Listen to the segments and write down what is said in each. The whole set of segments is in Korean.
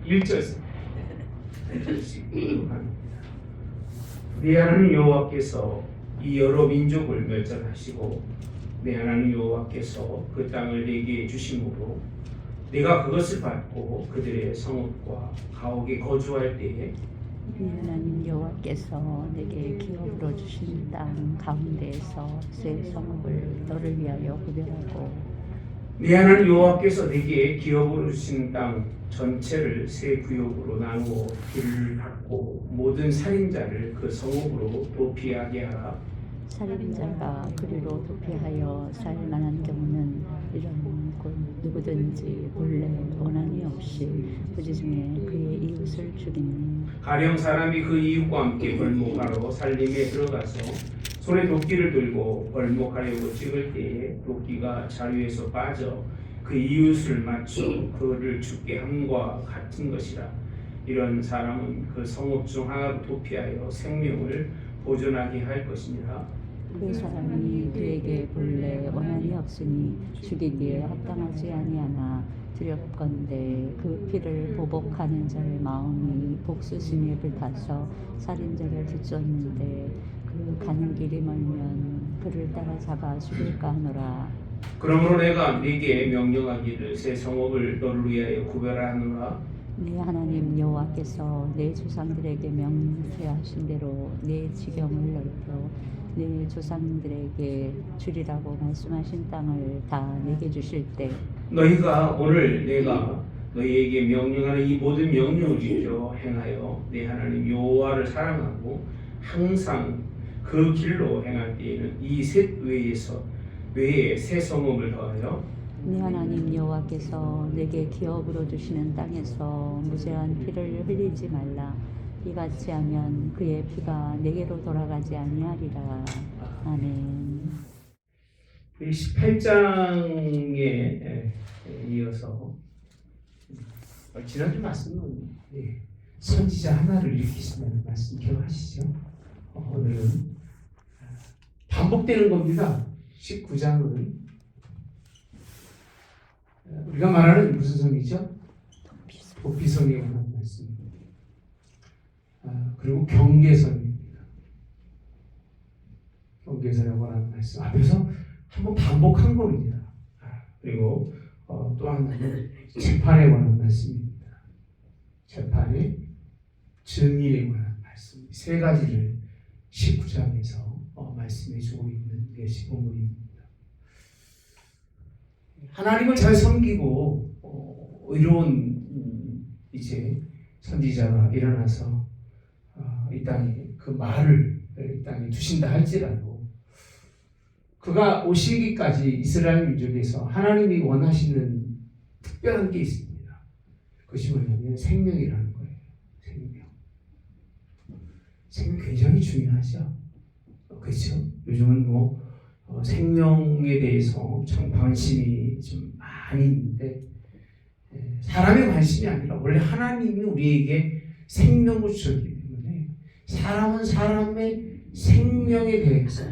1절 네 하나님 여호와께서 이 여러 민족을 멸절하시고 네 하나님 여호와께서 그 땅을 내게 주심으로 내가 그것을 받고 그들의 성읍과 가옥에 거주할 때에 네 하나님 여호와께서 내게 기업으로 주신 땅 가운데에서 새 성읍을 너를 위하여 구별하고 네 하나님 여호와께서 내게 기업으로 주신 땅 전체를 세 구역으로 나누어 길을 닫고 모든 살인자를 그 성읍으로 도피하게 하라. 살인자가 그리로 도피하여 살 만한 경우는 이런 곧 누구든지 본래 원한이 없이 부지 중에 그의 이웃을 죽이니 가령 사람이 그 이웃과 함께 벌목하러 살림에 들어가서 손에 도끼를 들고 벌목하려고 찍을 때에 도끼가 자루에서 빠져 그 이웃을 맞춰 그를 죽게 함과 같은 것이라. 이런 사람은 그 성읍 중 하나로 도피하여 생명을 보존하게 할 것이니라. 그 사람이 그에게 본래 원한이 없으니 죽이기에 합당하지 아니하나 두렵건대 그 피를 보복하는 자의 마음이 복수심에 불타서 살인자를 뒤쫓는데 그 가는 길이 멀면 그를 따라잡아 죽일까 하노라. 그러므로 내가 네게 명령하기를 새 성읍을 너를 위하여 구별하노라. 네 하나님 여호와께서 내 조상들에게 명세하신 대로 내 지경을 넓혀 내 조상들에게 주리라고 말씀하신 땅을 다 내게 주실 때 너희가 오늘 내가 너희에게 명령하는 이 모든 명령을 지켜 행하여 내 하나님 여호와를 사랑하고 항상 그 길로 행할 때에는 이 셋 외에 새 성읍을 더하여 네 하나님 여호와께서 내게 기업으로 주시는 땅에서 무죄한 피를 흘리지 말라. 이같이 하면 그의 피가 내게로 돌아가지 아니하리라. 아멘. 18장에 이어서 지난주 말씀은 선지자 하나를 일으키신다는 말씀 기억하시죠? 오늘은 반복되는 겁니다. 19장은 우리가 말하는 무슨 성이죠? 도피성에 관한 말씀입니다. 그리고 경계선입니다. 경계선에 관한 말씀 앞에서 한번 반복한 겁니다. 그리고 또 하나는 재판에 관한 말씀입니다. 재판의 증의에 관한 말씀. 세 가지를 19장에서 말씀해 주고 있는 것이 본문입니다. 하나님을 잘 섬기고 의로운 이제 선지자가 일어나서 이 땅에 그 말을 이 땅에 두신다 할지라도 그가 오시기까지 이스라엘 민족에서 하나님이 원하시는 특별한 게 있습니다. 그것이 뭐냐면 생명이라는 거예요. 생명 굉장히 중요하죠. 그렇죠? 요즘은 생명에 대해서 참 관심이 좀 많이 있는데 사람의 관심이 아니라 원래 하나님이 우리에게 생명을 주셨기 때문에 사람은 사람의 생명에 대해서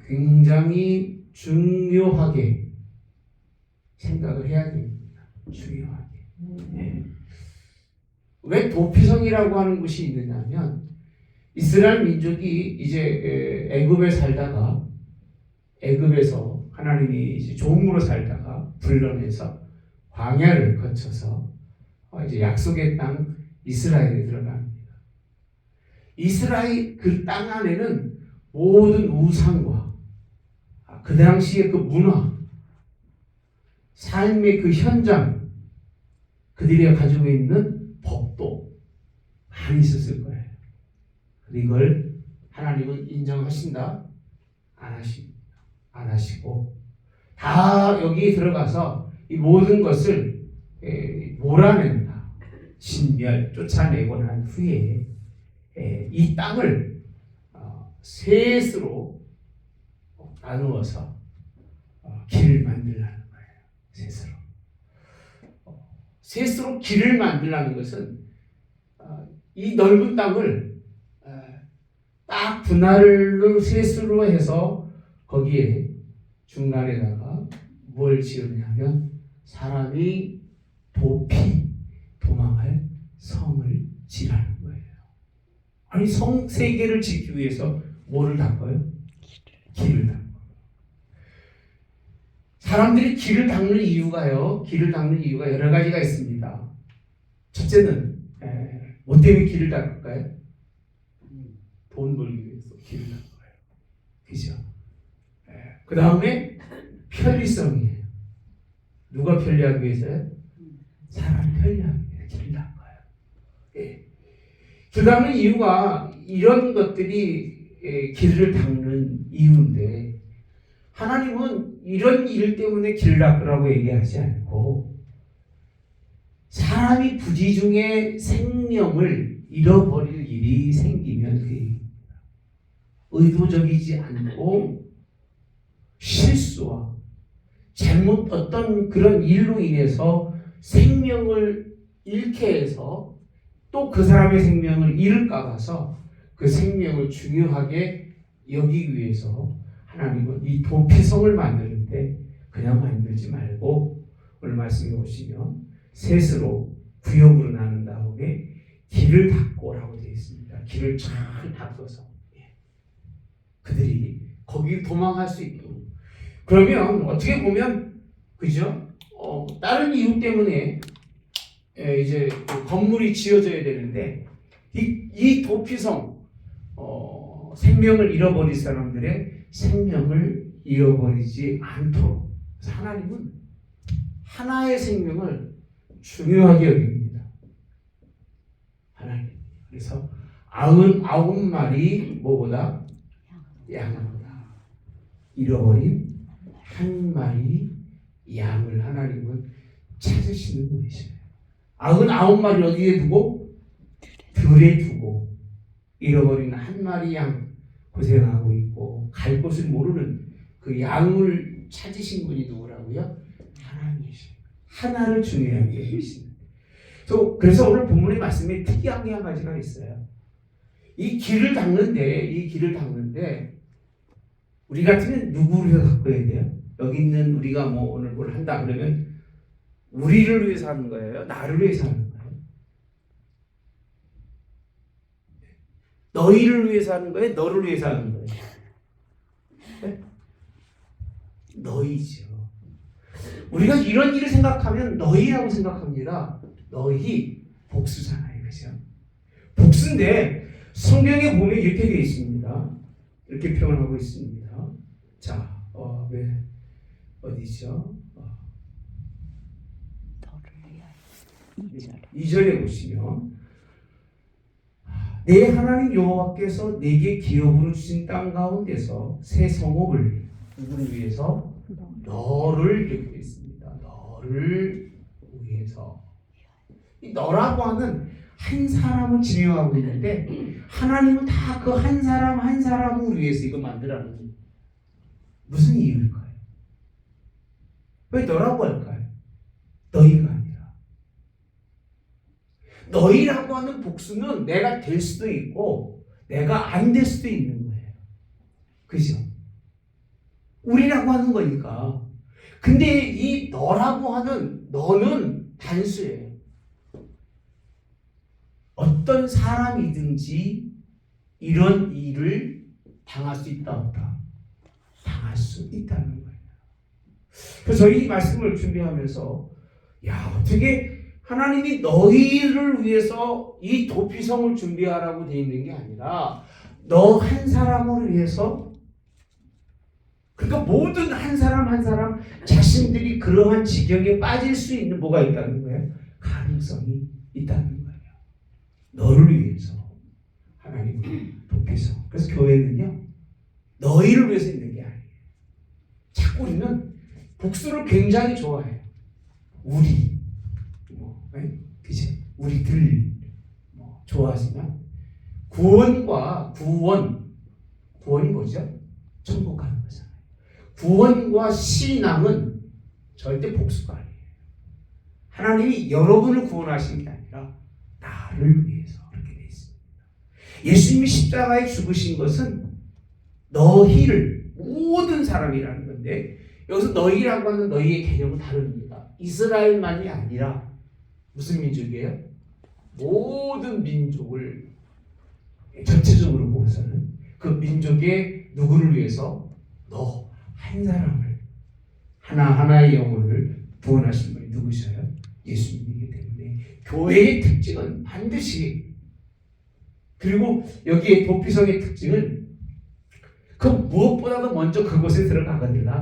굉장히 중요하게 생각을 해야 됩니다. 중요하게. 왜 도피성이라고 하는 곳이 있느냐면 이스라엘 민족이 이제 애굽에 살다가 애굽에서 하나님이 이제 종으로 살다가 불러내서 광야를 거쳐서 이제 약속의 땅 이스라엘에 들어갑니다. 이스라엘 그 땅 안에는 모든 우상과 그 당시의 그 문화, 삶의 그 현장, 그들이 가지고 있는 법도 많이 있었을 거예요. 이걸 하나님은 인정하신다? 안 하십니다. 안 하시고 다 여기 들어가서 이 모든 것을 몰아낸다. 진멸, 쫓아내고 난 후에 이 땅을 셋으로 나누어서 길을 만들라는 거예요. 셋으로 길을 만들라는 것은 이 넓은 땅을 딱 분할로 셋으로 해서 거기에 중간에다가 뭘 지으냐면 사람이 도망할 성을 지라는 거예요. 아니 성 세 개를 짓기 위해서 뭐를 닦아요? 길을 닦아요. 사람들이 길을 닦는 이유가요. 길을 닦는 이유가 여러 가지가 있습니다. 첫째는 뭐 때문에 길을 닦을까요? 돈 벌기 위해서 길을 닦아요. 그죠? 그 다음에 편리성이에요. 누가 편리하기 위해서요? 사람이 편리하기 위해서 길을 닦아요. 길 닦는 이유가 이런 것들이 길을 닦는 이유인데 하나님은 이런 일 때문에 길을 닦으라고 얘기하지 않고 사람이 부지 중에 생명을 잃어버릴 일이 생기면 그 얘기입니다. 의도적이지 않고 실수와 잘못 어떤 그런 일로 인해서 생명을 잃게 해서 또 그 사람의 생명을 잃을까 봐서 그 생명을 중요하게 여기기 위해서 하나님은 이 도피성을 만드는데 그냥 만들지 말고 오늘 말씀해 보시면 셋으로 구역으로 나눈 다음에 길을 닦고라고 되어 있습니다. 길을 잘 닦아서 그들이 거기 도망할 수 있도록. 그러면 어떻게 보면 그죠? 다른 이유 때문에 이제 그 건물이 지어져야 되는데 이 도피성 생명을 잃어버린 사람들의 생명을 잃어버리지 않도록 하나님은 하나의 생명을 중요하게 여깁니다. 하나님. 그래서 99마리 뭐보다 양보다 잃어버린 한 마리 양을 하나님은 찾으시는 분이시네요. 99마리 어디에 두고? 들에 두고 잃어버린 한 마리 양 고생하고 있고 갈 곳을 모르는 그 양을 찾으신 분이 누구라고요? 하나님이십니다. 하나를 중요하게 여기시는. 그래서 오늘 본문의 말씀에 특이한 게 한 가지가 있어요. 이 길을 닦는데 우리 같으면 누구를 위해서 바꿔야 돼요? 여기 있는 우리가 뭐 오늘 뭘 한다 그러면 우리를 위해서 하는 거예요? 나를 위해서 하는 거예요? 너희를 위해서 하는 거예요? 너를 위해서 하는 거예요? 네? 너희죠. 우리가 이런 일을 생각하면 너희라고 생각합니다. 너희 복수잖아요. 그죠? 복수인데 성경에 보면 이렇게 되어 있습니다. 이렇게 표현하고 있습니다. 자, 어디죠? 2절에 보시면 내 하나님 여호와께서 내게 기업으로 주신 땅 가운데서 새 성읍을 누구를 위해서? 너를 이렇게 되어 있습니다. 너를 위해서. 이 너라고 하는 한 사람을 지명하고 있는데 하나님은 다 그 한 사람 한 사람을 위해서 이거 만들라는 무슨 이유일까요? 왜 너라고 할까요? 너희가 아니라 너희라고 하는 복수는 내가 될 수도 있고 내가 안 될 수도 있는 거예요. 그죠? 우리라고 하는 거니까. 근데 이 너라고 하는 너는 단수예요. 어떤 사람이든지 이런 일을 당할 수 있다 없다? 당할 수 있다는 거예요. 그래서 이 말씀을 준비하면서 어떻게 하나님이 너희를 위해서 이 도피성을 준비하라고 되어 있는 게 아니라 너 한 사람을 위해서 그러니까 모든 한 사람 한 사람 자신들이 그러한 지경에 빠질 수 있는 뭐가 있다는 거예요? 가능성이 있다는 거예요. 너를 위해서 하나님은 도피성. 그래서 교회는요 너희를 위해서 있는 게 아니에요. 자꾸 우리는 복수를 굉장히 좋아해요. 우리 그치? 우리들 좋아하지만 구원이 뭐죠? 천국 가는 거잖아요. 구원과 신앙은 절대 복수가 아니에요. 하나님이 여러분을 구원하신 게 아니라 나를 위해서 그렇게 되어 있습니다. 예수님이 십자가에 죽으신 것은 너희를 모든 사람이라는 건데 여기서 너희라고 하는 너희의 개념은 다릅니다. 이스라엘만이 아니라 무슨 민족이에요? 모든 민족을 전체적으로 보고서는 그 민족의 누구를 위해서 너 한 사람을 하나하나의 영혼을 구원하신 분이 누구셔요? 예수님이기 때문에 교회의 특징은 반드시, 그리고 여기에 도피성의 특징은 그 무엇보다도 먼저 그곳에 들어가거니와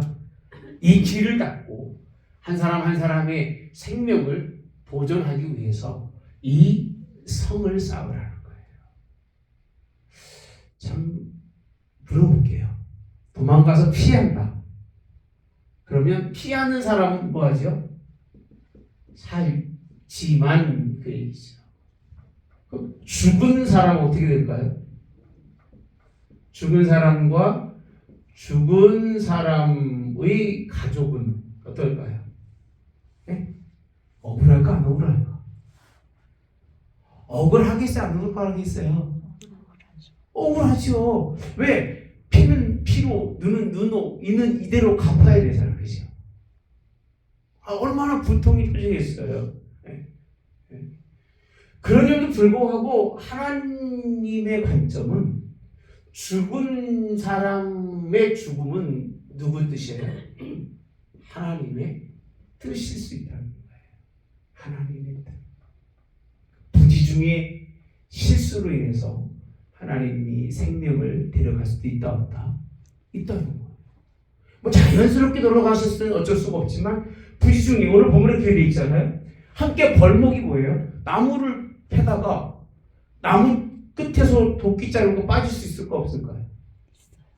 이 길을 닫고 한 사람 한 사람의 생명을 보존하기 위해서 이 성을 쌓으라는 거예요. 참 물어볼게요. 도망가서 피한다. 그러면 피하는 사람은 뭐하죠? 살지만 그 얘기죠. 죽은 사람은 어떻게 될까요? 죽은 사람과 죽은 사람의 가족은 어떨까요? 네? 억울할까 안 억울할까? 억울하겠어요 안 억울하겠어요? 억울하죠. 왜? 피는 피로, 눈은 눈으로, 이는 이대로 갚아야 되잖아요. 그죠? 얼마나 분통이 터지겠어요. 네. 네. 그러냐도 불구하고 하나님의 관점은 죽은 사람의 죽음은 누구 뜻이에요? 하나님의 뜻일 수 있다는 거예요. 하나님의 뜻. 부지 중에 실수로 인해서 하나님이 생명을 데려갈 수도 있다 없다? 있다는 거예요. 뭐 자연스럽게 돌아가셨을 때는 어쩔 수가 없지만 부지 중에 오늘 본문에 그렇게 돼 있잖아요. 함께 벌목이 뭐예요? 나무를 패다가 나무 끝에서 도끼 자르고 빠질 수 있을까 없을까요?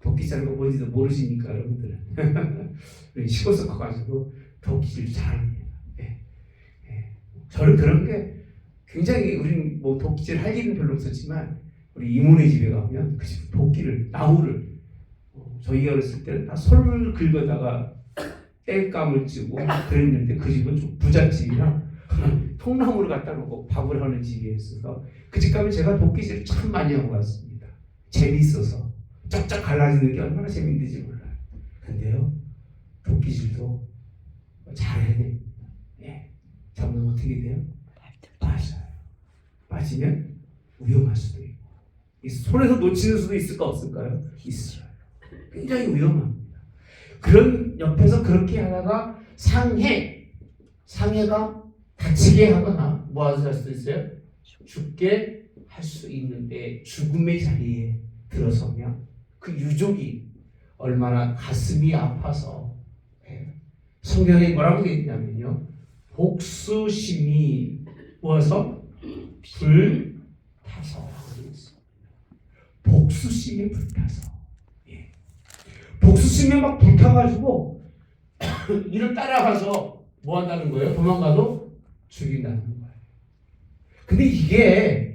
도끼 자르고 뭔지도 모르시니까 여러분들은 시골서 가가지고 도끼질 잘합니다. 예. 예. 저는 그런 게 굉장히, 우리는 뭐 도끼질 할 일은 별로 없었지만 우리 이모네 집에 가면 그 집 도끼를, 나무를, 저희가 어렸을 때는 다 솔을 긁어다가 땔감을 찌고 그랬는데 그 집은 좀 부잣집이라 통나무를 갖다 놓고 밥을 하는 집이었어서 그 집 가면 제가 도끼질을 참 많이 하고 갔습니다. 재밌어서. 쫙쫙 갈라지는 게 얼마나 재밌는지 몰라요. 근데요, 도끼질도 잘해야 됩니다. 예. 잘못하면 어떻게 돼요? 빠져요. 빠지면 위험할 수도 있고, 이 손에서 놓치는 수도 있을까 없을까요? 있어요. 굉장히 위험합니다. 그런 옆에서 그렇게 하다가 상해가 다치게 하거나 뭐 할 수도 있어요? 죽게 할 수 있는데 죽음의 자리에 들어서면 그 유족이 얼마나 가슴이 아파서, 성경에 뭐라고 되어 있냐면요, 복수심이 모아서 불타서, 복수심이 불타서, 복수심이 막 불타가지고 이를 따라가서 뭐 한다는 거예요? 도망가도 죽인다는 거예요. 근데 이게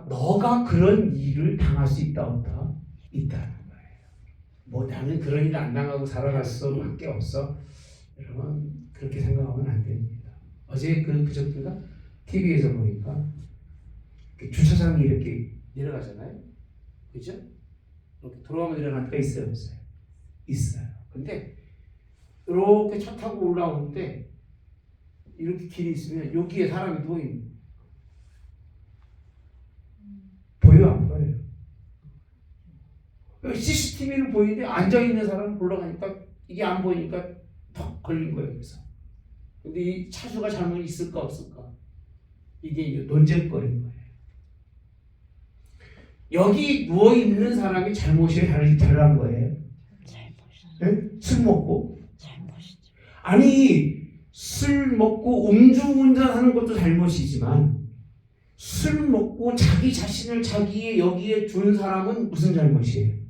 너가 그런 일을 당할 수 있다 없다? 있다는 거예요. 뭐 나는 그런 일 안 당하고 살아갔어 밖에 없어. 여러분 그렇게 생각하면 안 됩니다. 어제 그저께인가 TV에서 보니까 주차장이 이렇게 내려가잖아요. 그죠? 이렇게 돌아가면 내려가는 데가 있어요, 없어요? 있어요. 근데 이렇게 차 타고 올라오는데 이렇게 길이 있으면 여기에 사람이 누워 있는 거예요. 보여 안 보여요? CCTV를 보이는데 앉아 있는 사람 올라가니까 이게 안 보이니까 턱 걸린 거예요. 그래서. 근데 이 차주가 잘못 있을까 없을까? 이게 이제 논쟁거리인 거예요. 여기 누워 있는 사람이 잘못이에요, 잘한 거예요? 잘못이죠. 술 먹고? 잘못이죠. 아니 술 먹고 음주운전하는 것도 잘못이지만 술 먹고 자기 자신을 자기의 여기에 둔 사람은 무슨 잘못이에요?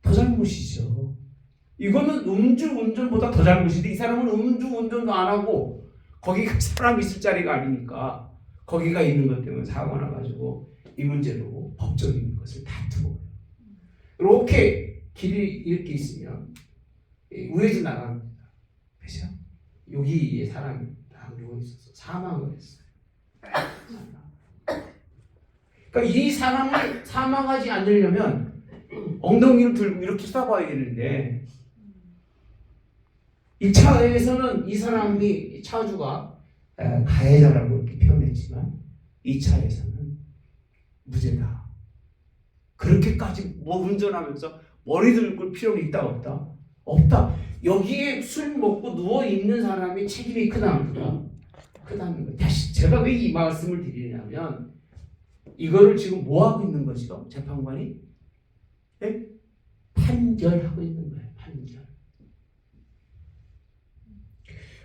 더 잘못이죠. 이거는 음주운전보다 더 잘못인데 이 사람은 음주운전도 안 하고 거기가 사람 있을 자리가 아니니까 거기가 있는 것 때문에 사고 나가지고 이 문제로 법적인 것을 다투고 이렇게 길이 이렇게 있으면 우회전 나갑니다. 그죠? 여기에 사람이 딱 누워 있어서 사망을 했어요. 그러니까 이 사람을 사망하지 않으려면 엉덩이를 들고 이렇게 쏴봐야 되는데 이 차에서는 이 사람이 차주가 가해자라고 이렇게 표현했지만 2차에서는 무죄다. 그렇게까지 뭐 운전하면서 머리 들고 필요가 있다 없다? 없다. 여기에 술 먹고 누워 있는 사람의 책임이 크다는 거다. 크다는 거. 다시 제가 왜 이 말씀을 드리냐면 이거를 지금 뭐 하고 있는 것이죠? 재판관이 네? 판결하고 있는 거예요.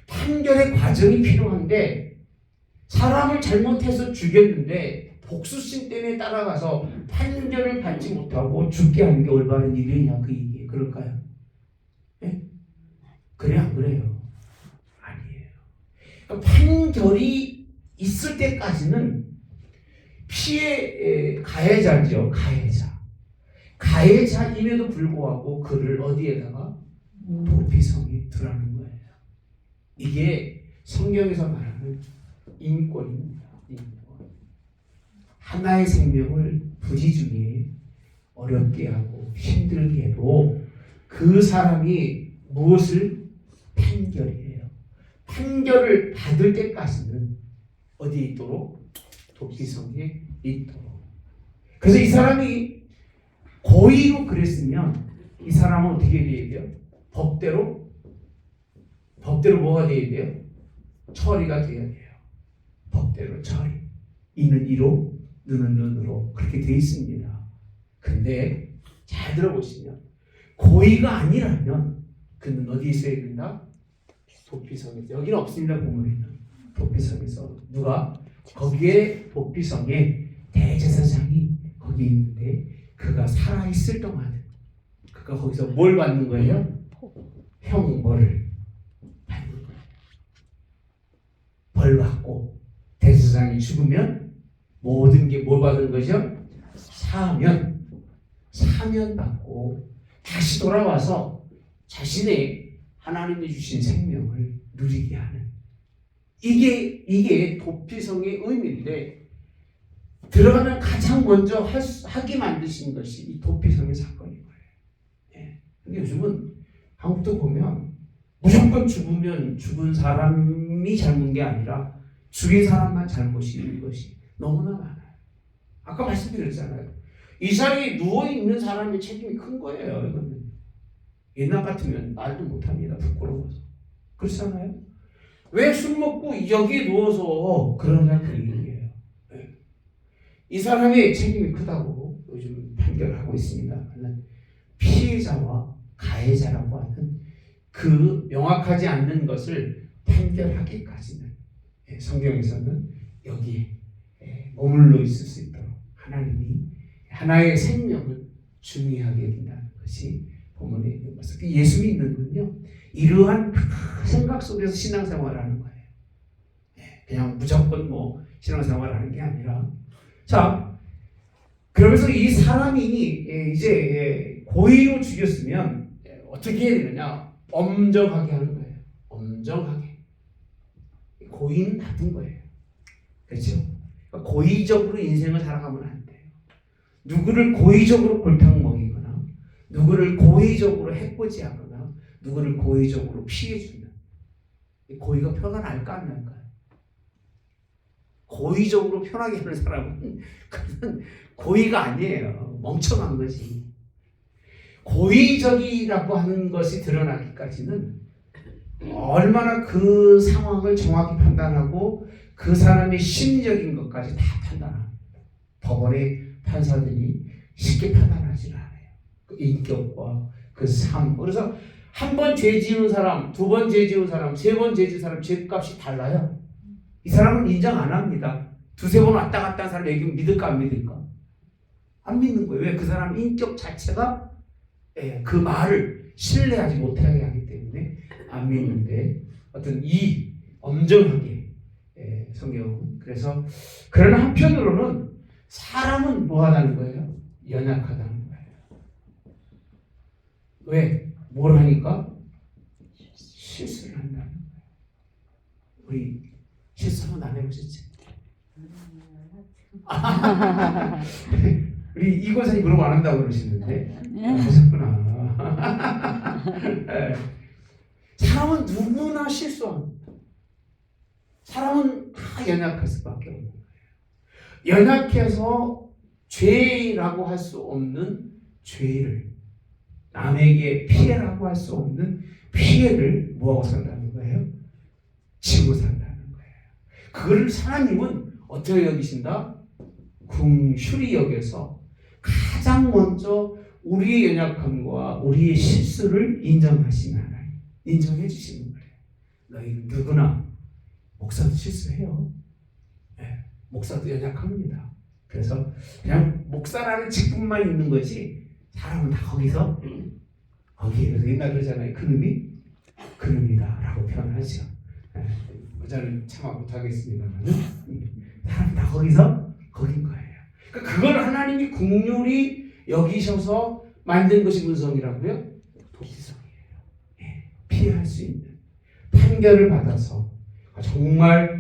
판결의 과정이 필요한데 사람을 잘못해서 죽였는데 복수심 때문에 따라가서 판결을 받지 못하고 죽게 하는 게 올바른 일이냐 그 얘기 그럴까요? 네? 그래 안 그래요? 아니에요. 그러니까 판결이 있을 때까지는 피해 가해자죠. 가해자임에도 불구하고 그를 어디에다가 도피성에 두라는 거예요. 이게 성경에서 말하는 인권입니다. 인권. 하나의 생명을 부지중에 어렵게 하고 힘들게 해도 그 사람이 무엇을 판결이에요. 판결을 받을 때까지는 어디에 있도록? 도피성에 있도록. 그래서 이 사람이 고의로 그랬으면 이 사람은 어떻게 돼야 돼요? 법대로 뭐가 돼야 돼요? 처리가 돼야 돼요. 법대로 처리. 이는 이로 눈은 눈으로 그렇게 돼 있습니다. 근데 잘 들어보시면 고의가 아니라면 그는 어디에 있어야 된다? 도피성에서. 여기는 없습니다. 본문에는. 도피성에서. 누가? 거기에 도피성에 대제사장이 거기 있는데 그가 살아있을 동안 그가 거기서 뭘 받는 거예요? 형벌을 받는 거예요. 벌 받고 대제사장이 죽으면 모든 게 뭘 받는 거죠? 사면 받고 다시 돌아와서 자신의 하나님이 주신 생명을 누리게 하는 이게 도피성의 의미인데 들어가면 가장 먼저 하게 만드신 것이 이 도피성의 사건인 거예요. 예. 근데 요즘은 한국도 보면 무조건 죽으면 죽은 사람이 잘못한 게 아니라 죽인 사람만 잘못인 것이 너무나 많아요. 아까 말씀드렸잖아요. 이 자리에 누워있는 사람의 책임이 큰 거예요. 이거는. 옛날 같으면 말도 못합니다. 부끄러워서. 그렇잖아요. 왜 술 먹고 여기에 누워서 그러냐 그 얘기예요. 네. 이 사람의 책임이 크다고 요즘 판결하고 있습니다. 피해자와 가해자라고 하는 그 명확하지 않는 것을 판결하기까지는 성경에서는 여기에 머물러 있을 수 있도록 하나님이 하나의 생명을 중요하게 된다는 것이 본문에 있는 것입니다. 예수 믿는군요. 이러한 생각 속에서 신앙생활을 하는 거예요. 그냥 무조건 뭐 신앙생활을 하는 게 아니라 자 그러면서 이 사람이 이제 고의로 죽였으면 어떻게 해야 되느냐? 엄정하게 하는 거예요. 엄정하게. 고의는 나쁜 거예요. 그렇죠? 그러니까 고의적으로 인생을 살아가면 안 돼요. 누구를 고의적으로 골탕 먹이거나 누구를 고의적으로 해코지하거나 누구를 고의적으로 피해주는 고의가 표가 날까 안 날까요? 고의적으로 편하게 하는 사람은 그건 고의가 아니에요. 멍청한 거지. 고의적이라고 하는 것이 드러나기까지는 얼마나 그 상황을 정확히 판단하고 그 사람의 심리적인 것까지 다 판단합니다. 법원의 판사들이 쉽게 판단하지는 않아요. 그 인격과 그 삶. 그래서 한 번 죄 지은 사람, 두 번 죄 지은 사람, 세 번 죄 지은 사람 죄값이 달라요. 이 사람은 인정 안 합니다. 두세 번 왔다 갔다 한 사람 얘기면 믿을까 안 믿을까? 안 믿는 거예요. 왜? 그 사람 인격 자체가 그 말을 신뢰하지 못하게 하기 때문에 안 믿는데 어떤 이 엄정하게 성경은 그래서 그러나 한편으로는 사람은 뭐하다는 거예요? 연약하다는 거예요. 왜? 뭘 하니까? 실수를 한다는 거예요. 우리 실수 한번 안 해보셨지? 우리 이고사님 그런 거 안 한다고 그러시는데 하셨구나. 사람은 누구나 실수합니다. 사람은 다 연약할 수밖에 없는 거예요. 연약해서 죄라고 할 수 없는 죄를, 남에게 피해라고 할 수 없는 피해를 뭐하고 산다는 거예요? 지고 산다는 거예요. 그걸 하나님은 어떻게 여기신다? 긍휼히 여겨서 가장 먼저 우리의 연약함과 우리의 실수를 인정하시는 하나님, 인정해 주시는 거예요. 너희는 누구나, 목사도 실수해요. 네, 목사도 연약합니다. 그래서 그냥 목사라는 직분만 있는 거지 사람은 다 거기서 거기에 옛날 그러잖아요. 그놈이다 라고 표현하죠. 저는 참아 못하겠습니다만 사람 다 거기서 거긴 거예요. 그러니까 그걸 하나님이 긍휼히 여기셔서 만든 것이 무슨 성이라고요? 도피성이에요. 피할 수 있는 판결을 받아서 정말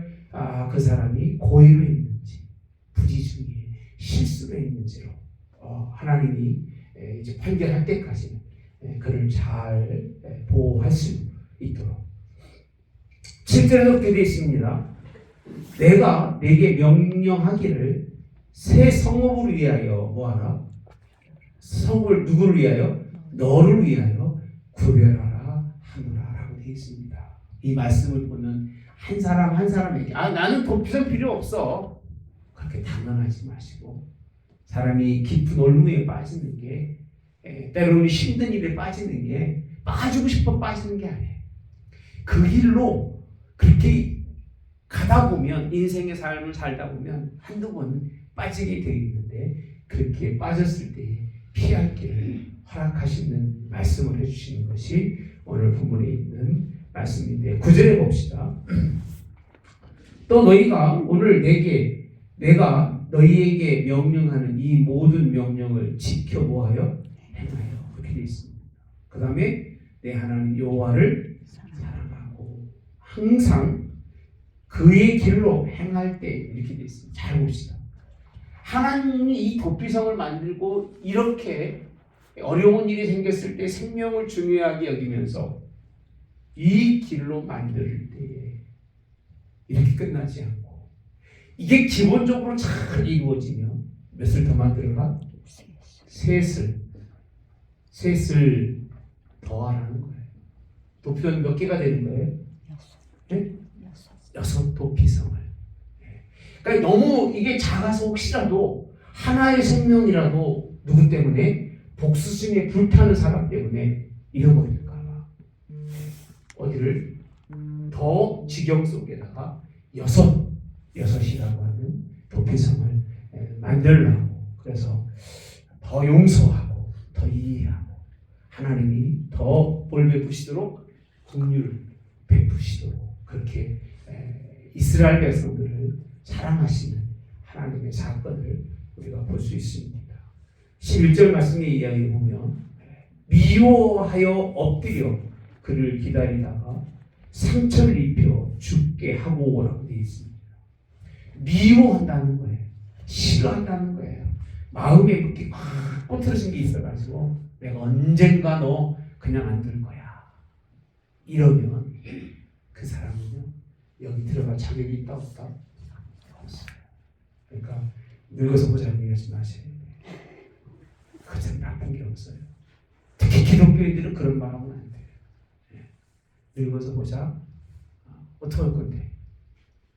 그 사람이 고의로 했는지 부지 중에 실수로 했는지로 하나님이 이제 판결할 때까지는 그를 잘 보호할 수 있도록. 7절에 그렇게 되어 있습니다. 내가 내게 명령하기를 새 성읍을 위하여 뭐하라? 성읍을 누구를 위하여? 너를 위하여 구별하라 하노라 라고 되어 있습니다. 이 말씀을 보면 한 사람 한 사람에게 나는 도피성 필요 없어 그렇게 당연하지 마시고, 사람이 깊은 올무에 빠지는 게 때로는 힘든 일에 빠지는 게 빠지고 싶어 빠지는 게 아니에요. 그 길로 그렇게 가다 보면, 인생의 삶을 살다 보면 한두 번 빠지게 되어 있는데, 그렇게 빠졌을 때 피할 길을 허락하시는 말씀을 해주시는 것이 오늘 본문에 있는 말씀인데, 9절에 봅시다. 또 너희가 오늘 내가 너희에게 명령하는 이 모든 명령을 지켜 보아요 행하여, 그렇게 되어 있습니다. 그 다음에 내 하나님 여호와를 사랑하고 항상 그의 길로 행할 때, 이렇게 되어 있습니다. 잘 봅시다. 하나님이 이 도피성을 만들고 이렇게 어려운 일이 생겼을 때 생명을 중요하게 여기면서 이 길로 만들 때에 이렇게 끝나지 않고, 이게 기본적으로 잘 이루어지면 몇을 더 만들어라? 셋을 더하라는 거예요. 도피성이 몇 개가 되는 거예요? 네? 6 도피성을. 그러니까 너무 이게 작아서 혹시라도 하나의 생명이라도 누구 때문에, 복수심에 불타는 사람 때문에 잃어버릴까 봐 어디를 더 지경 속에다가 여섯이라고 하는 도피성을 만들려고, 그래서 더 용서하고 더 이해하고 하나님이 더 볼 베푸시도록 긍휼을 베푸시도록 그렇게 이스라엘 백성들을 사랑하시는 하나님의 사건을 우리가 볼 수 있습니다. 11절 말씀의 이야기를 보면 미워하여 엎드려 그를 기다리다가 상처를 입혀 죽게 하고 오라고 되어 있습니다. 미워한다는 거예요. 싫어한다는 거예요. 마음에 그렇게 막 꽂혀진 게 있어가지고 내가 언젠가 너 그냥 안 둘 거야. 이러면 그 사람은요, 여기 들어갈 자격이 있다 없다? 없어요. 그러니까 늙어서 보자는 얘기 하지 마세요. 그참 나쁜 게 없어요. 특히 기독교인들은 그런 말 하면 안 돼요. 늙어서 보자. 어떻게 할 건데?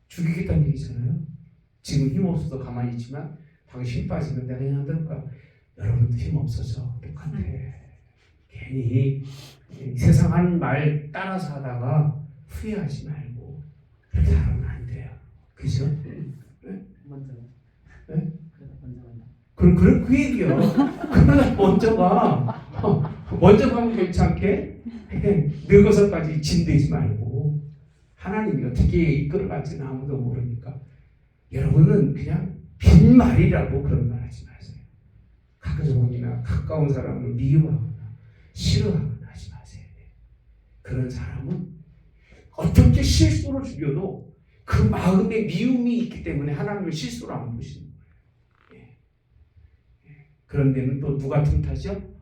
죽이겠다는 얘기잖아요. 지금 힘 없어서 가만히 있지만 당신 힘 빠지면 내가 그냥 들 거야. 여러분도 힘 없어져. 똑같아. 괜히 세상 하는 말 따라서 하다가 후회하지 말고 그렇게 하면 안 돼요. 그죠? 먼저. 네? 그래서 먼저 간다. 그럼 그 얘기요. 그러다 먼저 가. 먼저 가면 괜찮게. 늙어서까지 짐되지 말고, 하나님이 어떻게 이끌어갈지는 아무도 모르니까 여러분은 그냥 빈말이라고 그런 말 하지 마세요. 가족이나 가까운 사람을 미워하거나 싫어하거나 하지 마세요. 그런 사람은 어떻게 실수로 죽여도 그 마음에 미움이 있기 때문에 하나님을 실수로 안 보시는 거예요. 그런 데는 또 누가 틈타죠?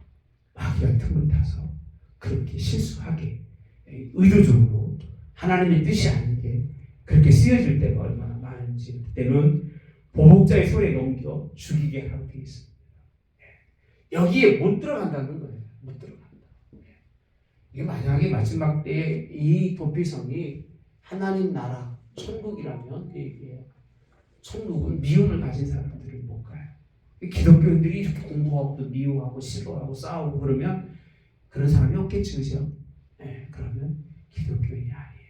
마귀가 틈을 타서 그렇게 실수하게 의도적으로 하나님의 뜻이 아닌데 그렇게 쓰여질 때가 얼마나 많은지 그때는 보복자의 손에 넘겨 죽이게 하고 되어 있습니다. 여기에 못 들어간다는 거예요. 못 들어간다. 이게 만약에 마지막 때에 이 도피성이 하나님 나라 천국이라면 이게 천국은 미움을 가진 사람들은 못 가요. 기독교인들이 이렇게 공부하고 미워하고 싫어하고 싸우고 그러면 그런 사람이 없겠지, 그죠? 네, 그러면 기독교인이 아니에요.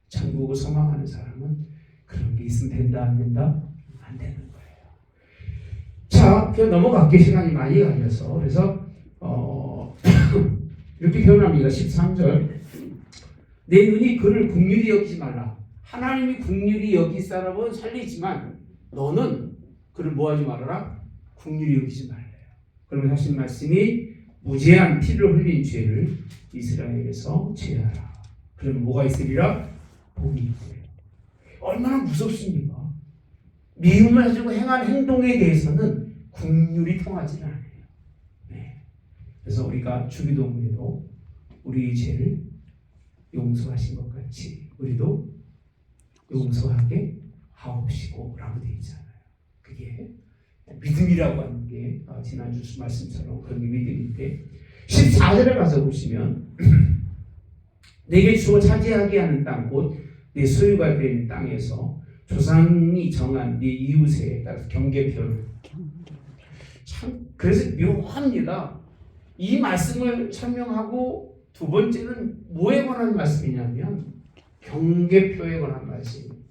천국을 소망하는 사람은 그런 게 있으면 된다, 안 된다? 안 되는 거예요. 자, 그냥 넘어갈게. 시간이 많이 걸려서. 그래서 이렇게 표현합니다. 13절. 내 눈이 그를 긍휼히 여기지 말라. 하나님이 긍휼히 여길 사람은 살리지만 너는 그를 뭐하지 말아라? 긍휼히 여기지 말래요. 그러면 하신 말씀이 무죄한 피를 흘린 죄를 이스라엘에서 제하라. 그러면 뭐가 있으리라? 복이 있어요. 얼마나 무섭습니까? 미움을 가지고 행한 행동에 대해서는 긍휼이 통하지 않아요. 네. 그래서 우리가 주기도문에도 우리의 죄를 용서하신 것 같이 우리도 용서하게 하옵시고 라고 되어 있잖아요. 그게 믿음이라고 하는 게 지난주 말씀처럼 그런 게 믿음인데 14절에 가서 보시면 내게 주어 차지하게 하는 땅 곧 내 소유가 된 땅에서 조상이 정한 네 이웃에 따라서 경계표를 참 그래서 묘합니다. 이 말씀을 설명하고 두 번째는 뭐에 관한 말씀이냐면 경계표에 관한 말씀입니다.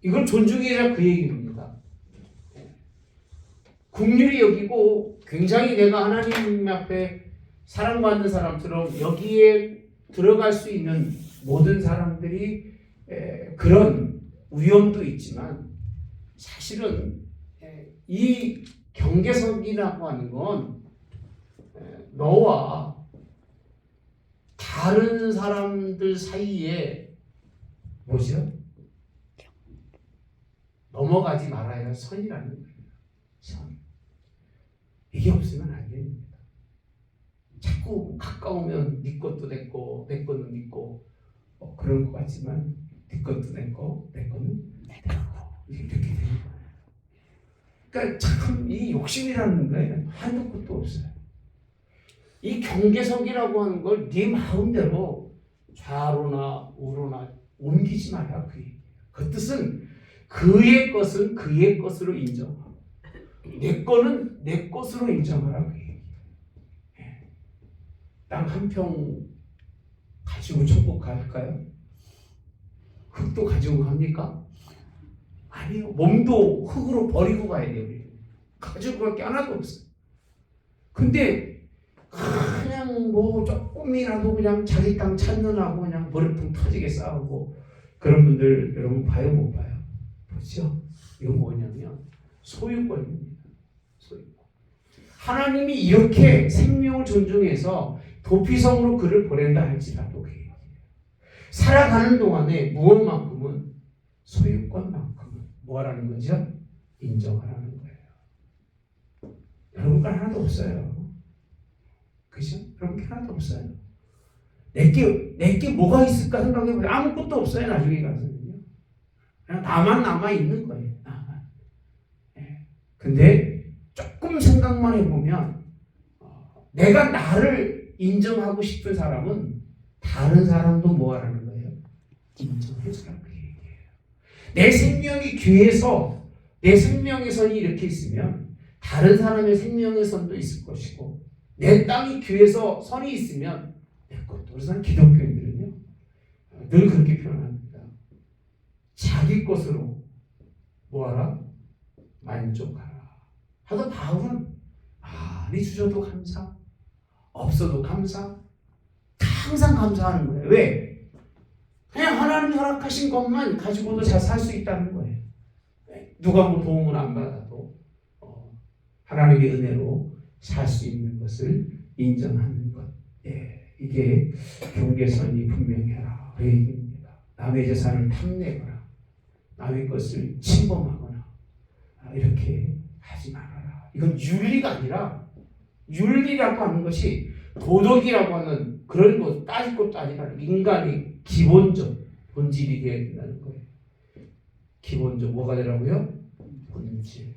이걸 존중해야 그 얘기입니다. 긍휼히 여기고 굉장히 내가 하나님 앞에 사랑받는 사람처럼 여기에 들어갈 수 있는 모든 사람들이 그런 위험도 있지만 사실은 이 경계선이라고 하는 건 너와 다른 사람들 사이에 뭐죠? 넘어가지 말아야 할 선이라는 거예요. 선. 이게 없으면 안 됩니다. 자꾸 가까우면 네 것도 내 거, 내 거는 네 거, 그런 것 같지만 네 것도 내 거, 내 거는 내 거. 이렇게 되는 거예요. 그러니까 참 이 욕심이라는 거에는 한도 끝도 없어요. 이 경계석이라고 하는 걸 네 마음대로 좌로나 우로나 옮기지 마라 그 얘기예요. 그 뜻은 그의 것은 그의 것으로 인정하고 내 거는 내 것으로 인정하라 그 얘기예요. 땅 한 평 가지고 천국 갈까요? 흙도 가지고 갑니까? 아니요. 몸도 흙으로 버리고 가야 돼요. 가지고 갈 게 하나도 없어요. 근데 그냥 뭐 조금이라도 그냥 자기 땅 찾느라고 그냥 머리통 터지게 싸우고 그런 분들 여러분 봐요 못 봐요? 보죠? 이건 뭐냐면 소유권입니다. 소유권. 하나님이 이렇게 생명을 존중해서 도피성으로 그를 보낸다 할지라도 그 얘기예요. 살아가는 동안에 무엇만큼은 소유권만큼은 뭐하라는 거죠? 인정하라는 거예요. 여러분 거 하나도 없어요. 그죠? 여러분 게 하나도 없어요. 내게 뭐가 있을까 생각해보면 아무것도 없어요. 나중에 가서는요. 그냥 나만 남아 있는 거예요. 나만. 네. 근데 조금 생각만 해보면 내가 나를 인정하고 싶은 사람은 다른 사람도 뭐하라는 거예요? 인정해주라는 얘기예요. 내 생명이 귀해서 내 생명의 선이 이렇게 있으면 다른 사람의 생명의 선도 있을 것이고 내 땅이 귀해서 선이 있으면 내 것도. 그래서 기독교인들은요 늘 그렇게 표현합니다. 자기 것으로 뭐하라? 만족하라. 하다 바울은 많이 주셔도 감사, 없어도 감사, 항상 감사하는 거예요. 왜? 그냥 하나님이 허락하신 것만 가지고도 잘 살 수 있다는 거예요. 누가 뭐 도움을 안 받아도 하나님의 은혜로 살 수 있는 것을 인정하는 것. 예, 이게 경계선이 분명해라 그 얘기입니다. 남의 재산을 탐내거나 남의 것을 침범하거나 이렇게 하지 말아라. 이건 윤리가 아니라 윤리라고 하는 것이 도덕이라고 하는 그런 것 따질 것도 아니라 인간의 기본적 본질이 되어야 된다는 거예요. 기본적 뭐가 되라고요? 본질.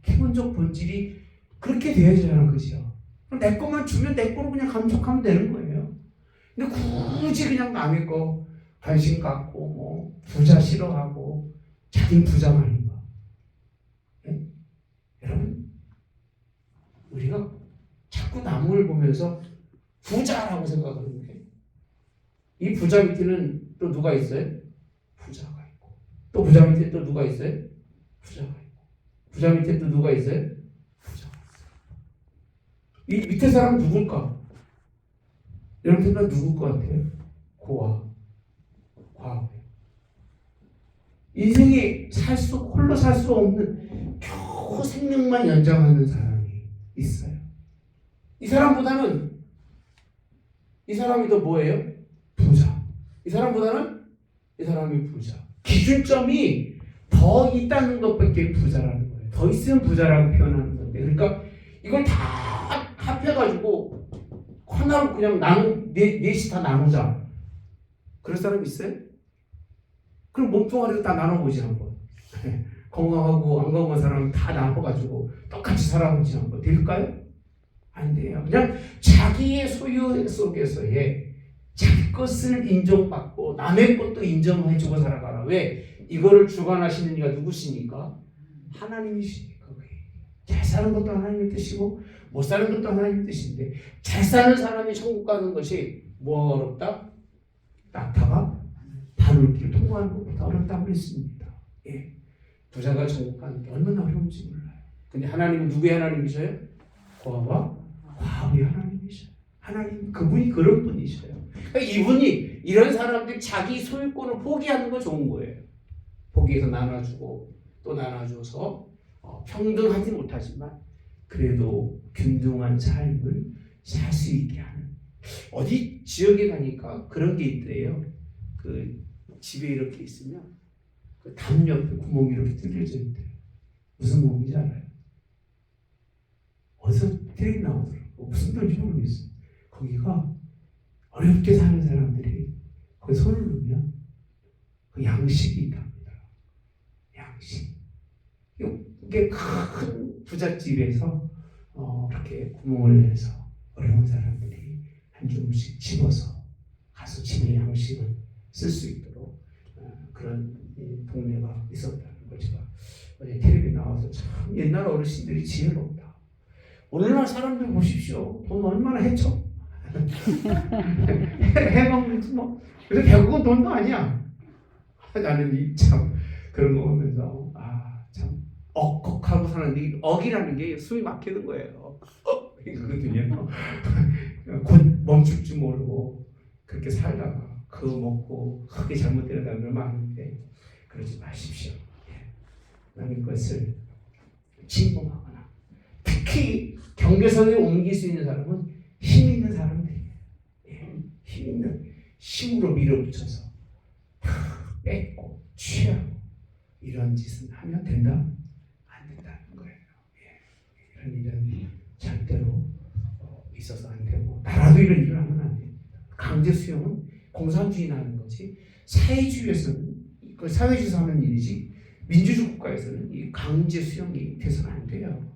기본적 본질이 그렇게 되어야지라는 거죠. 내 것만 주면 내 거로 그냥 감속하면 되는 거예요. 근데 굳이 그냥 남의 거 관심 갖고 뭐 부자 싫어하고 자기는 부자가 아닌가? 네? 여러분 우리가 자꾸 남을 보면서 부자라고 생각하는 거예요. 이 부자 밑에는 또 누가 있어요? 부자가 있고 또 부자 밑에 또 누가 있어요? 부자가 있고 부자 밑에 또 누가 있어요? 부자가 있어요. 이 밑에 사람 누굴까? 여러분 생각 누굴 것 같아요? 고아. 인생에 홀로 살 수 없는 겨우 생명만 연장하는 사람이 있어요. 이 사람보다는 이 사람이 더 뭐예요? 부자. 이 사람보다는 이 사람이 부자. 기준점이 더 있다는 것밖에 부자라는 거예요. 더 있으면 부자라고 표현하는 건데, 그러니까 이걸 다 합해가지고 하나로 그냥 넷이 다 나누자. 그럴 사람 있어요? 그럼 몸뚱아리도 다 나눠보지 한번. 건강하고 안 건강한 사람 다 나눠가지고 똑같이 살아보지 한번. 될까요? 안 돼요. 그냥 자기의 소유 속에서의 자기 것을 인정받고 남의 것도 인정해주고 살아가라. 왜? 이거를 주관하시는 이가 누구시니까? 하나님이시니까. 잘 사는 것도 하나님의 뜻이고 못 사는 것도 하나님의 뜻인데, 잘 사는 사람이 천국 가는 것이 뭐가 어렵다? 낙타가 바늘길 통과하는 것보다 어렵다고 했습니다. 예. 부자가 천국 가는 게 얼마나 어려운지 몰라요. 근데 하나님은 누구의 하나님이셔요? 고아와 과부의 하나님이셔요. 하나님 그분이 그런 분이셔요. 그러니까 이분이 이런 사람들이 자기 소유권을 포기하는 거 좋은 거예요. 포기해서 나눠주고 또 나눠줘서 평등하지 못하지만 그래도 균등한 삶을 살 수 있게 하는. 어디 지역에 가니까 그런 게 있대요. 그 집에 이렇게 있으면 그 담 옆에 구멍이 이렇게 뚫려져 있대요. 무슨 구멍인지 알아요? 어디서 텔레비 나오더라고. 무슨 뜻인지 모르겠어요. 거기가 어렵게 사는 사람들이 거기 손을 넣으면 그 양식이 있답니다. 양식. 이게 큰 부잣집에서 이렇게 구멍을 내서 어려운 사람들이 한 주문씩 집어서 가서 집에 양식을 쓸 수 있도록 그런 동네가 있었다는 걸 제가 어제 텔레비에 나와서 참 옛날 어르신들이 지혜롭다. 오늘날 사람들 보십시오. 돈 얼마나 해쳐? 해먹는 뭐 그래서 결국은 돈도 아니야. 나는 참 그런 거 보면서 참 억걱하고 사는데, 억이라는 게 숨이 막히는 거예요. 이거거든요. 곧 멈출 줄 모르고 그렇게 살다가 그거 먹고 크게 잘못되는 사람들 많은데 그러지 마십시오. 남의 것을 침범하거나, 특히 경계선에 옮길 수 있는 사람은 힘 있는 사람들이에요. 힘 있는 힘으로 밀어붙여서 뺏고 취하고 이런 짓은 하면 된다? 안 된다는 거예요. 이런 일은 절대로 있어서 안 되고, 나라도 이런 일을 하면 안 됩니다. 강제 수용은 공산주의나 하는 거지, 사회주의에서는, 그 사회주의에서 하는 일이지, 민주주의 국가에서는 이 강제 수용이 돼서는 안 돼요.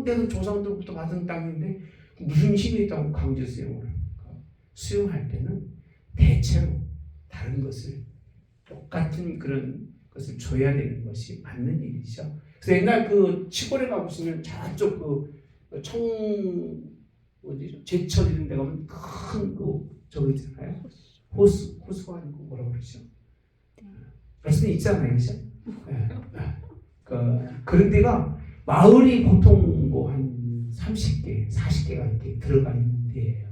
내가 조상들부터 받은 땅인데 무슨 힘이 있다고 강제 수용을 합니까? 수용할 때는 대체로 다른 것을, 똑같은 그런 것을 줘야 되는 것이 맞는 일이죠. 그래서 옛날 그 시골에 가보시면 저쪽 어디죠? 제철 이런 데 가면 큰 저거 있잖아요. 호수가 아니고 뭐라고 그러죠? 말씀 있잖아요, 그죠? 그런 데가 마을이 보통 뭐 한 30개, 40개가 이렇게 들어가 있는 데예요.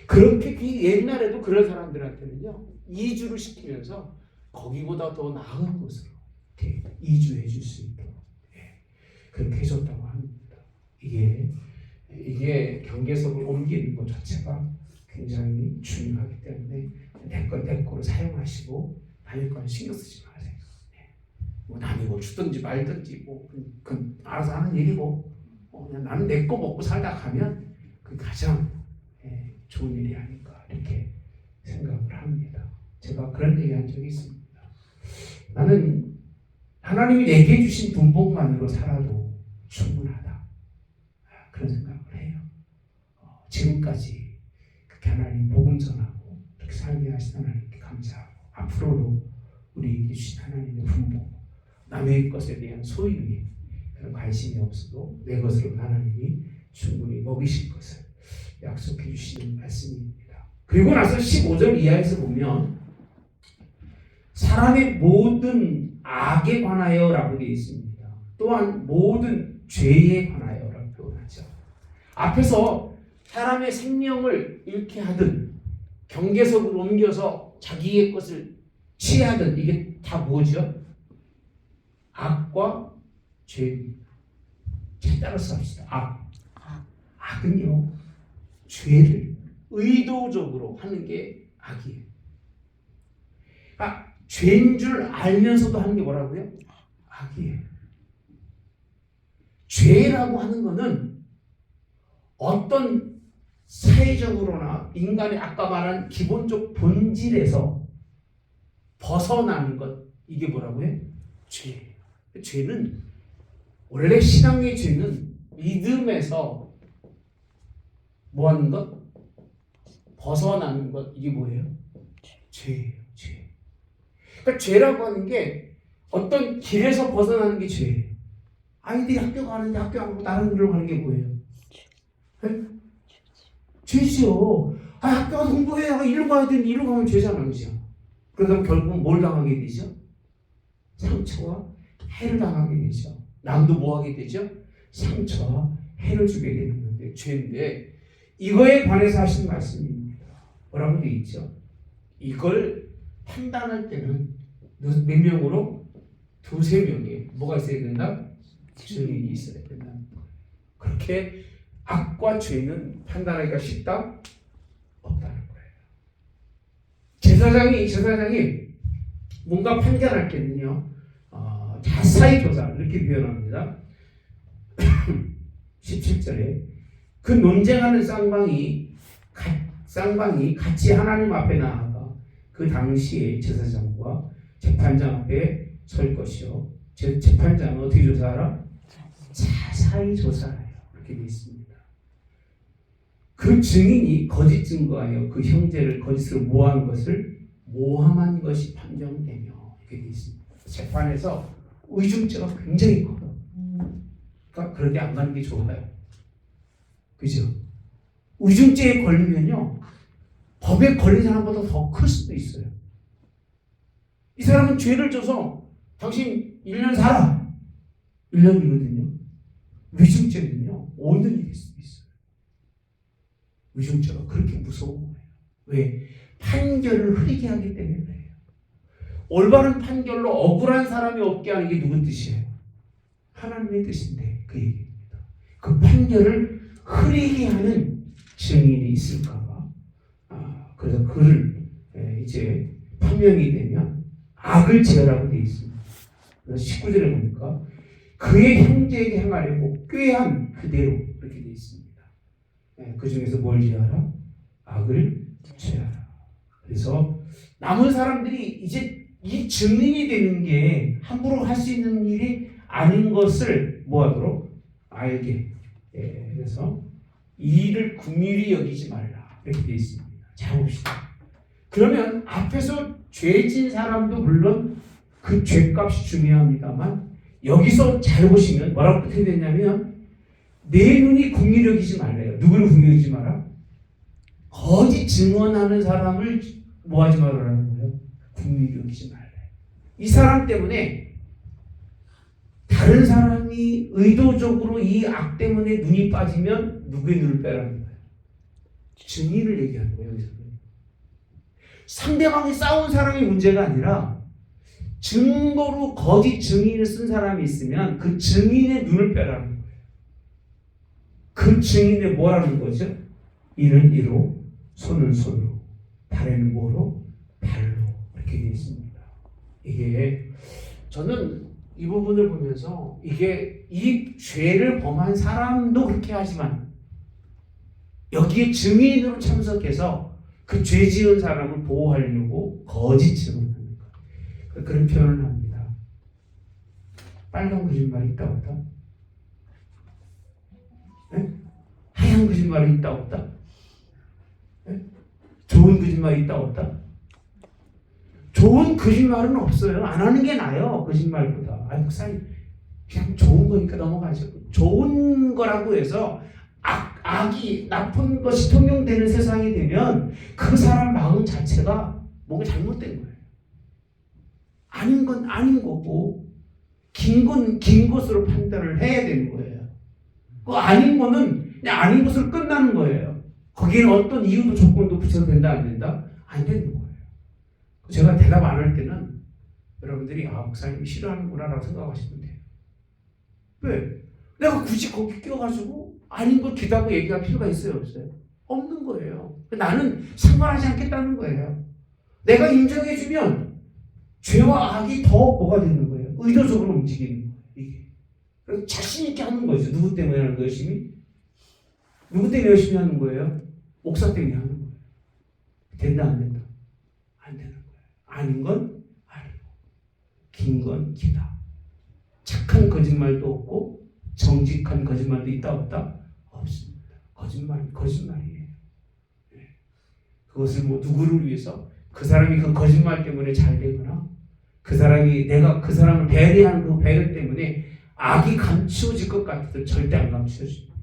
그렇게 옛날에도 그런 사람들한테는요, 이주를 시키면서 거기보다 더 나은 곳으로 이렇게 이주해 줄 수 있도록 그렇게 해줬다고 합니다. 이게 경계석을 옮기는 것 자체가 굉장히 중요하기 때문에 내 거로 사용하시고 남의 건 신경 쓰지 마세요. 뭐 남이 뭐 주든지 말든지 뭐 그건 알아서 하는 일이고, 그냥 나는 내 거 먹고 살다 가면 그 가장 좋은 일이 아닐까 이렇게 생각을 합니다. 제가 그런 얘기 한 적이 있습니다. 나는 하나님이 내게 주신 분복만으로 살아도 충분하다. 그런 생각을 해요. 지금까지 그렇게 하나님 복음 전하고 그렇게 살게 하신 하나님께 감사하고 앞으로도 우리에게 주신 하나님의 분복, 남의 것에 대한 소유에 그런 관심이 없어도 내 것으로 하나님이 충분히 먹이실 것을 약속해 주시는 말씀입니다. 그리고 나서 15절 이하에서 보면 사람의 모든 악에 관하여 라고 되어 있습니다. 또한 모든 죄에 관하여 라고 표현하죠. 앞에서 사람의 생명을 잃게 하든 경계석으로 옮겨서 자기의 것을 취하든 이게 다 뭐죠? 악과 죄입니다. 잘 따라서 합시다. 악은요, 죄를 의도적으로 하는 게 악이에요. 죄인 줄 알면서도 하는 게 뭐라고요? 악이에요. 죄라고 하는 거는 어떤 사회적으로나 인간의 아까 말한 기본적 본질에서 벗어나는 것, 이게 뭐라고요? 죄예요. 죄는 원래 신앙의 죄는 믿음에서 뭐 하는 것? 벗어나는 것, 이게 뭐예요? 죄예요. 죄. 그러니까 죄라고 하는 게 어떤 길에서 벗어나는 게 죄예요. 아이들이 학교 가는데 학교 안 가고 다른 길로 가는 게 뭐예요? 네? 죄죠. 학교 가서 공부해야 이리로 가야 되는데 이리로 가면 죄잖아요. 그죠? 그러다 결국은 뭘 당하게 되죠? 상처와 해를 당하게 되죠. 남도 뭐 하게 되죠? 상처와 해를 주게 되는 건데 죄인데 이거에 관해서 하신 말씀입니다. 뭐라고 되어 있죠? 이걸 판단할 때는 몇 명으로? 두세 명이 뭐가 있어야 된다? 증인이 있어야 된다. 그렇게 악과 죄는 판단하기가 쉽다? 없다는 거예요. 제사장이 뭔가 판결할 때는요, 자세히 조사 이렇게 표현합니다. 17절에 그 논쟁하는 쌍방이 같이 하나님 앞에 나아가 그 당시에 제사장과 재판장 앞에 설 것이요. 재판장은 어떻게 조사하라? 자세히 조사해요. 이렇게 되어 있습니다. 그 증인이 거짓 증거하여 그 형제를 거짓으로 모한 것을 모함한 것이 판정되며 이렇게 되어 있습니다. 재판에서 의중죄가 굉장히 커요. 그러니까 그렇게 안 가는 게 좋아요. 그죠? 의중죄에 걸리면요, 법에 걸린 사람보다 더 클 수도 있어요. 이 사람은 죄를 져서 당신 1년 살아. 1년이거든요. 의중죄는요, 5년이 될 수도 있어요. 의중죄가 그렇게 무서운 거예요. 왜? 판결을 흐리게 하기 때문에 그래요. 올바른 판결로 억울한 사람이 없게 하는 게 누구 뜻이에요? 하나님의 뜻인데 그 얘기입니다. 그 판결을 흐리게 하는 증인이 있을까봐 그래서 그를 이제 판명이 되면 악을 지으라고 되어 있습니다. 그래서 19절에 보니까 그의 형제에게 행하려고 꾀한 그대로 이렇게 되어 있습니다. 그 중에서 뭘 지어라? 악을 취하라. 그래서 남은 사람들이 이제 이 증인이 되는 게 함부로 할 수 있는 일이 아닌 것을 뭐하도록 알게. 그래서 이 일을 긍휼히 여기지 말라 이렇게 되어 있습니다. 자 봅시다. 그러면 앞에서 죄진 사람도 물론 그 죄값이 중요합니다만 여기서 잘 보시면 뭐라고 어떻게 되냐면 내 눈이 긍휼히 여기지 말래요. 누구를 긍휼히 여기지 마라? 거짓 증언하는 사람을 뭐하지 말라는 거예요? 긍휼히 여기지 말래. 이 사람 때문에 다른 사람이 의도적으로 이 악 때문에 눈이 빠지면 누구의 눈을 빼라는 거예요? 증인을 얘기하는 거예요. 여기서. 상대방이 싸운 사람이 문제가 아니라 증거로 거짓 증인을 쓴 사람이 있으면 그 증인의 눈을 빼라는 거예요. 그 증인의 뭐라는 거죠? 이는 이로, 손은 손으로, 발에는 뭐로? 발로 이렇게 되어 있습니다. 이게 저는 이 부분을 보면서 이게 이 죄를 범한 사람도 그렇게 하지만 여기에 증인으로 참석해서 그 죄 지은 사람을 보호하려고 거짓 증언하는 거예요. 그런 표현을 합니다. 빨간 거짓말이 있다 없다? 네? 하얀 거짓말이 있다 없다? 네? 좋은 거짓말이 있다 없다? 좋은 거짓말은 없어요. 안 하는 게 나아요. 거짓말보다. 아, 목사님 그냥 좋은 거니까 넘어가죠. 좋은 거라고 해서 악이 나쁜 것이 통용되는 세상이 되면 그 사람 마음 자체가 뭔가 잘못된 거예요. 아닌 건 아닌 거고 긴 건 긴 것으로 판단을 해야 되는 거예요. 그 아닌 거는 그냥 아닌 것으로 끝나는 거예요. 거기에는 어떤 이유도 조건도 붙여도 된다 안 된다? 안 되는 거예요. 제가 대답 안 할 때는 여러분들이 목사님이 싫어하는구나 라고 생각하시면 돼요. 왜? 내가 굳이 거기 껴가지고 아닌 걸 기다고 얘기할 필요가 있어요 없어요? 없는 거예요. 나는 상관하지 않겠다는 거예요. 내가 인정해주면 죄와 악이 더 뭐가 되는 거예요? 의도적으로 움직이는 거예요. 이게. 그래서 자신 있게 하는 거죠. 누구 때문에 하는 거예요? 열심히? 누구 때문에 열심히 하는 거예요? 목사 때문에 하는 거예요. 된다 안 된다? 안 되는 거예요. 아닌 건 아니고 긴 건 기다. 착한 거짓말도 없고 정직한 거짓말도 있다 없다? 없습니다. 거짓말이에요. 네. 그것을 뭐 누구를 위해서 그 사람이 그 거짓말 때문에 잘 되거나 그 사람이 내가 그 사람을 배려하는 그 배려 때문에 악이 감추어질 것 같아도 절대 안 감추어집니다.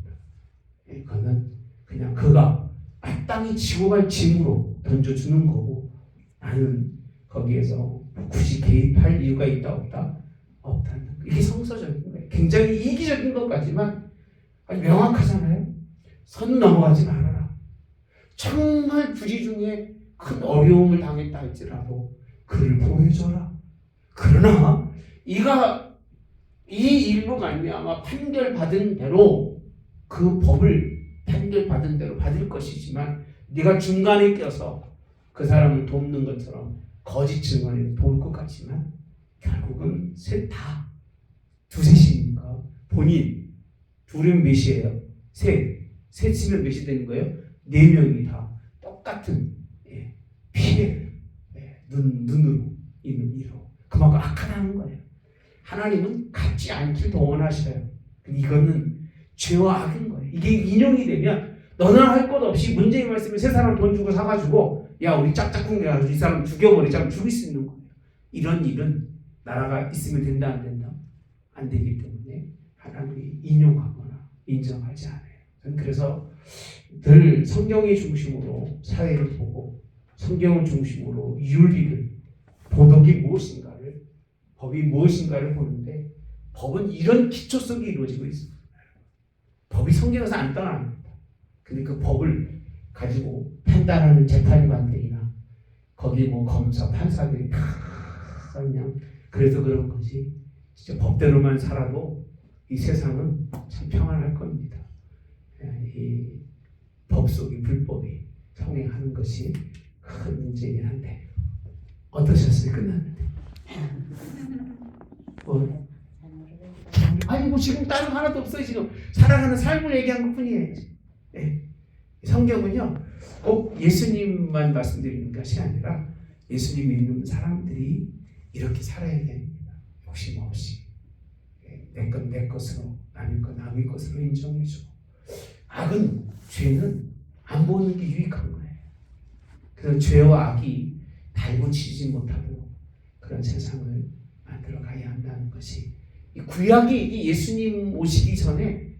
그거는 그냥 그가 마땅히 지고 갈 짐으로 던져주는 거고 나는 거기에서 굳이 개입할 이유가 있다 없다? 없다는 거예요. 이게 성서적인 거예요. 굉장히 이기적인 것 같지만 아주 명확하잖아요. 선 넘어가지 말아라. 정말 부지 중에 큰 어려움을 당했다 할지라도 그를 보여줘라. 그러나 이가 이 일로 말미암아 판결받은 대로 그 법을 판결받은 대로 받을 것이지만 네가 중간에 껴서 그 사람을 돕는 것처럼 거짓 증언에 도울 것 같지만 결국은 다 두셋이니까 본인 둘은 몇이에요? 셋이면 몇이 되는 거예요? 4명이 다 똑같은 피해를 눈으로 있는 이로 그만큼 악하다는 거예요. 하나님은 갖지 않길 더 원하셔요. 이거는 죄와 악인 거예요. 이게 인용이 되면 너나 할 것 없이 문제의 말씀에 세 사람 돈 주고 사가지고 야 우리 짝짝꿍 해가지고 이 사람 죽여버리자면 죽일 수 있는 거예요. 이런 일은 나라가 있으면 된다 안 된다? 안 되기 때문에 하나님이 인용하거나 인정하지 않아요. 저는 그래서 늘 성경의 중심으로 사회를 보고 성경을 중심으로 윤리를 도덕이 무엇인가를 법이 무엇인가를 보는데 법은 이런 기초 속에 이루어지고 있습니다. 법이 성경에서 안 떠납니다. 근데 그 법을 가지고 판단하는 재판관들이나 거기 뭐 검사 판사들이 다 그냥 그래서 그런 거지 진짜 법대로만 살아도 이 세상은 참 평안할 겁니다. 이 법 속의 불법이 성행하는 것이 큰 문제이긴 한데 어떠셨어요? 끝났는데 뭐 아니 뭐 지금 다른 거 하나도 없어요. 지금 살아가는 삶을 얘기한 것뿐이에요. 네. 성경은요 꼭 예수님만 말씀드리는 것이 아니라 예수님 믿는 사람들이 이렇게 살아야 됩니다. 욕심 없이 내 건 내 것으로 남의 건 남의 것으로 인정해주고 악은 죄는 안 보는 게 유익한 거예요. 그래서 죄와 악이 달고치지 못하도록 그런 세상을 만들어 가야 한다는 것이 이 구약이 이 예수님 오시기 전에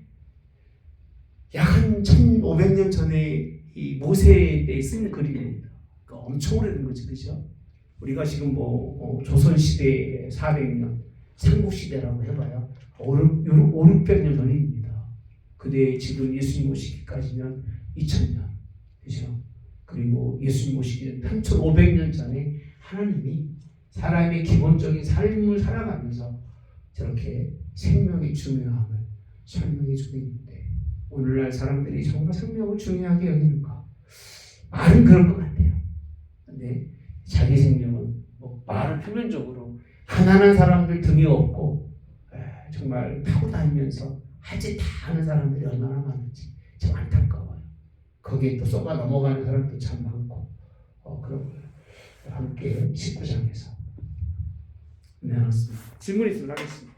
약 한 1500년 전에 이 모세 때 쓴 글입니다. 그러니까 엄청 오래된 거지, 그죠? 우리가 지금 뭐 조선 시대 400년, 삼국 시대라고 해봐요. 500~600년 전입니다. 그때 지금 예수님 오시기까지는 2000년, 그죠? 그리고 예수님 오시기 전 3500년 전에 하나님이 사람의 기본적인 삶을 살아가면서 저렇게 생명의 중요함을 설명해 주고 있는데 오늘날 사람들이 정말 생명을 중요하게 여기는가? 말은 그럴 것 같아요. 근데 자기 생명은 뭐 말은 표면적으로 가난한 사람들 등이 없고 정말 타고 다니면서 하지 다 하는 사람들이 얼마나 많은지 참 안타까워요. 거기에 또 쏘가 넘어가는 사람도 참 많고 창세기 19장에서. 네, 알았습니다. 질문 있으면 하겠습니다.